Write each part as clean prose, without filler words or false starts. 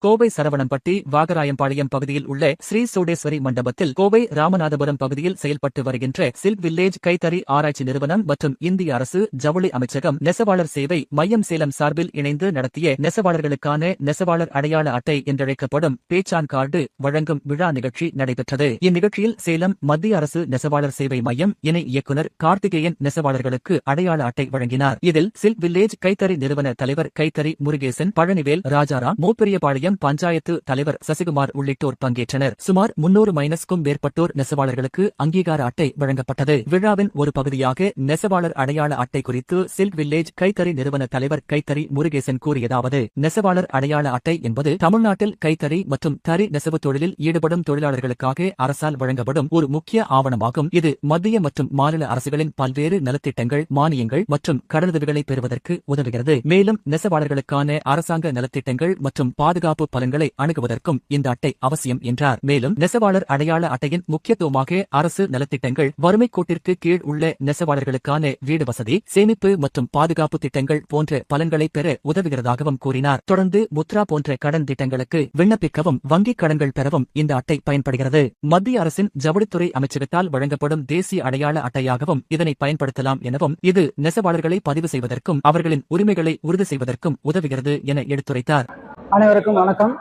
கோவை சரவணம்பட்டி வாகராயம்பாளையம் பகுதியில் உள்ள ஸ்ரீ சோடேஸ்வரி மண்டபத்தில் கோவை ராமநாதபுரம் பகுதியில் செயல்பட்டு வருகின்ற சில்க் வில்லேஜ் கைத்தறி ஆராய்ச்சி நிறுவனம் மற்றும் இந்திய அரசு ஜவுளி அமைச்சகம் நெசவாளர் சேவை மையம் சேலம் சார்பில் இணைந்து நடத்திய நெசவாளர்களுக்கான நெசவாளர் அடையாள அட்டை என்றழைக்கப்படும் பேச்சான் கார்டு வழங்கும் விழா நிகழ்ச்சி நடைபெற்றது. இந்நிகழ்ச்சியில் சேலம் மத்திய அரசு நெசவாளர் சேவை மையம் இணை இயக்குநர் கார்த்திகேயன் நெசவாளர்களுக்கு அடையாள அட்டை வழங்கினார். இதில் சில்க் வில்லேஜ் கைத்தறி நிறுவன தலைவர் கைத்தறி முருகேசன், பழனிவேல், ராஜாராம், மூப்பெரியபாளையம் பஞ்சாயத்து தலைவர் சசிகுமார் உள்ளிட்டோர் பங்கேற்றனர். சுமார் 300 மேற்பட்டோர் நெசவாளர்களுக்கு அங்கீகார அட்டை வழங்கப்பட்டது. விழாவின் ஒரு பகுதியாக நெசவாளர் அடையாள அட்டை குறித்து சில்க் வில்லேஜ் கைத்தறி நிறுவன தலைவர் கைத்தறி முருகேசன் கூறியதாவது: நெசவாளர் அடையாள அட்டை என்பது தமிழ்நாட்டில் கைத்தறி மற்றும் தறி நெசவு தொழிலில் ஈடுபடும் தொழிலாளர்களுக்காக அரசால் வழங்கப்படும் ஒரு முக்கிய ஆவணமாகும். இது மத்திய மற்றும் மாநில அரசுகளின் பல்வேறு நலத்திட்டங்கள், மானியங்கள் மற்றும் கடனுதவிகளை பெறுவதற்கு உதவுகிறது. மேலும் நெசவாளர்களுக்கான அரசாங்க நலத்திட்டங்கள் மற்றும் பாதுகாப்பு பலன்களை அணுகுவதற்கும் இந்த அட்டை அவசியம் என்றார். மேலும் நெசவாளர் அடையாள அட்டையின் முக்கியத்துவமாக அரசு நலத்திட்டங்கள், வறுமை கோட்டிற்கு கீழ் உள்ள நெசவாளர்களுக்கான வீடு வசதி, சேமிப்பு மற்றும் பாதுகாப்பு திட்டங்கள் போன்ற பலன்களை பெற உதவுகிறதாகவும் கூறினார். தொடர்ந்து முத்ரா போன்ற கடன் திட்டங்களுக்கு விண்ணப்பிக்கவும், வங்கிக் கடன்கள் பெறவும் இந்த அட்டை பயன்படுகிறது. மத்திய அரசின் ஜவுளித்துறை அமைச்சகத்தால் வழங்கப்படும் தேசிய அடையாள அட்டையாகவும் இதனை பயன்படுத்தலாம் எனவும், இது நெசவாளர்களை பதிவு செய்வதற்கும் அவர்களின் உரிமைகளை உறுதி செய்வதற்கும் உதவுகிறது என எடுத்துரைத்தார். அனைவருக்கும் வணக்கம்.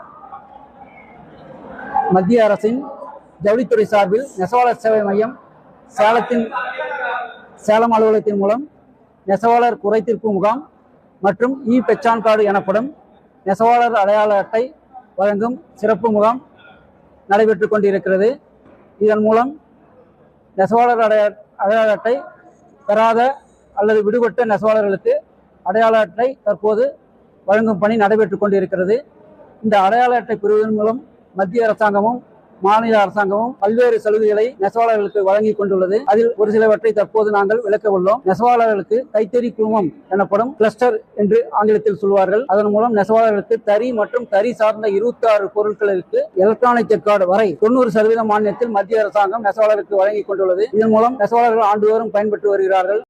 மத்திய அரசின் ஜவுளித்துறை சார்பில் நெசவாளர் சேவை மையம் சேலம் அலுவலகத்தின் மூலம் நெசவாளர் குறைதீர்ப்பு முகாம் மற்றும் பெச்சான் கார்டு எனப்படும் நெசவாளர் அடையாள அட்டை வழங்கும் சிறப்பு முகாம் நடைபெற்றுக் கொண்டிருக்கிறது. இதன் மூலம் நெசவாளர் அடையாள அட்டை பெறாத அல்லது விடுபட்ட நெசவாளர்களுக்கு அடையாள அட்டை தற்போது வழங்கும் பணி நடைபெற்றுக் கொண்டிருக்கிறது. இந்த அடையாள அட்டை பெறுவதன் மூலம் மத்திய அரசாங்கமும் மாநில அரசாங்கமும் பல்வேறு சலுகைகளை நெசவாளர்களுக்கு வழங்கி கொண்டுள்ளது. அதில் ஒரு சிலவற்றை தற்போது நாங்கள் விளக்க உள்ளோம். நெசவாளர்களுக்கு கைத்தறி குழுமம் எனப்படும் கிளஸ்டர் என்று ஆங்கிலத்தில் சொல்வார்கள். அதன் மூலம் நெசவாளர்களுக்கு தறி மற்றும் தறி சார்ந்த 26 பொருட்களுக்கு எலக்ட்ரானிக் கார்டு வரை 90% மானியத்தில் மத்திய அரசாங்கம் நெசவாளருக்கு வழங்கி கொண்டுள்ளது. இதன் மூலம் நெசவாளர்கள் ஆண்டுதோறும் பயன்பெற்று வருகிறார்கள்.